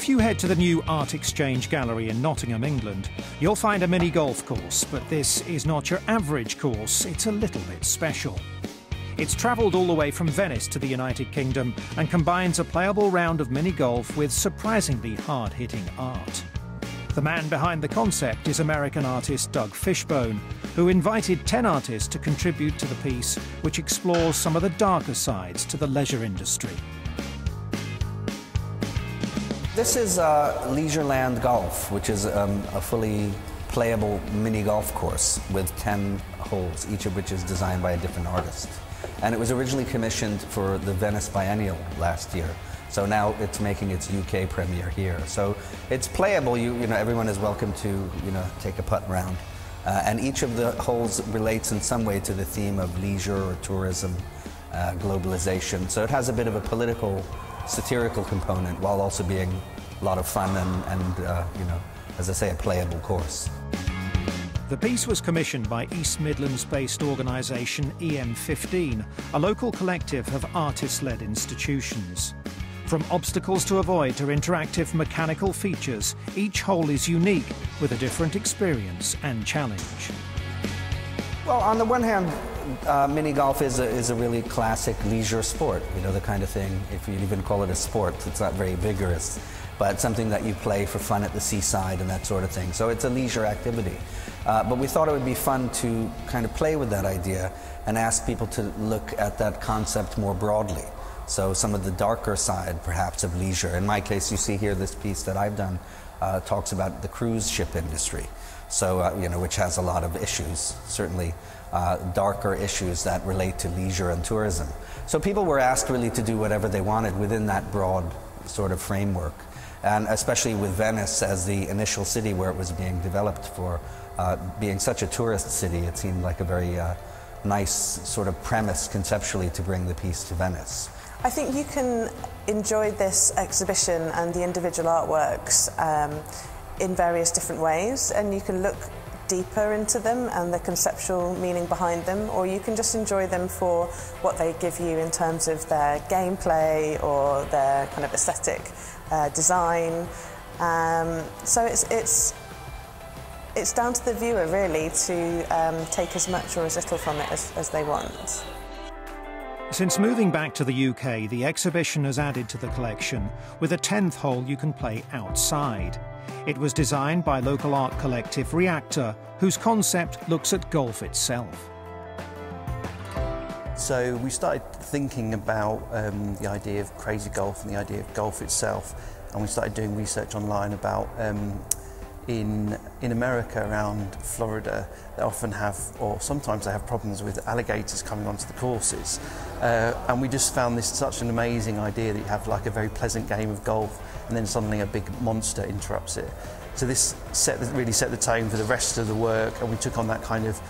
If you head to the new Art Exchange Gallery in Nottingham, England, you'll find a mini golf course, but this is not your average course, it's a little bit special. It's travelled all the way from Venice to the United Kingdom and combines a playable round of mini golf with surprisingly hard-hitting art. The man behind the concept is American artist Doug Fishbone, who invited 10 artists to contribute to the piece, which explores some of the darker sides to the leisure industry. This is Leisureland Golf, which is a fully playable mini golf course with 10 holes, each of which is designed by a different artist. And it was originally commissioned for the Venice Biennial last year. So now it's making its UK premiere here. So it's playable. You know, everyone is welcome to take a putt round. And each of the holes relates in some way to the theme of leisure or tourism, globalization. So it has a bit of a political, satirical component while also being a lot of fun and as I say, a playable course. The piece was commissioned by East Midlands-based organisation EM15, a local collective of artist-led institutions. From obstacles to avoid to interactive mechanical features, each hole is unique with a different experience and challenge. Well, on the one hand, mini golf is a really classic leisure sport, the kind of thing, if you even call it a sport, it's not very vigorous, but something that you play for fun at the seaside and that sort of thing. So it's a leisure activity. But we thought it would be fun to kind of play with that idea and ask people to look at that concept more broadly. So some of the darker side, perhaps, of leisure. In my case, you see here this piece that I've done talks about the cruise ship industry. So, which has a lot of issues, certainly darker issues that relate to leisure and tourism. So people were asked really to do whatever they wanted within that broad sort of framework. And especially with Venice as the initial city where it was being developed for being such a tourist city, it seemed like a very nice sort of premise conceptually to bring the piece to Venice. I think you can enjoy this exhibition and the individual artworks in various different ways, and you can look deeper into them and the conceptual meaning behind them, or you can just enjoy them for what they give you in terms of their gameplay or their kind of aesthetic design. So it's down to the viewer really to take as much or as little from it as they want. Since moving back to the UK, the exhibition has added to the collection with a 10th hole you can play outside. It was designed by local art collective Reactor, whose concept looks at golf itself. So we started thinking about the idea of crazy golf and the idea of golf itself, and we started doing research online about in America, around Florida, they often have, or sometimes they have, problems with alligators coming onto the courses. And we just found this such an amazing idea that you have like a very pleasant game of golf and then suddenly a big monster interrupts it. So this really set the tone for the rest of the work, and we took on that kind of,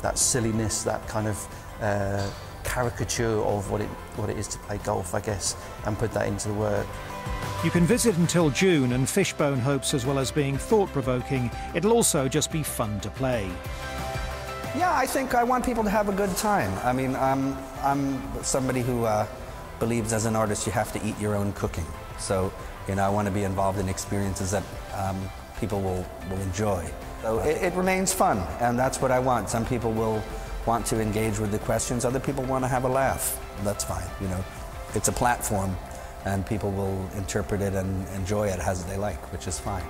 that silliness, that kind of caricature of what it is to play golf, I guess, and put that into the work. You can visit until June, and Fishbone hopes as well as being thought-provoking, it'll also just be fun to play. Yeah, I think I want people to have a good time. I mean, I'm somebody who believes as an artist you have to eat your own cooking. So, I want to be involved in experiences that people will enjoy. So it remains fun, and that's what I want. Some people will want to engage with the questions, other people want to have a laugh. That's fine, It's a platform, and people will interpret it and enjoy it as they like, which is fine.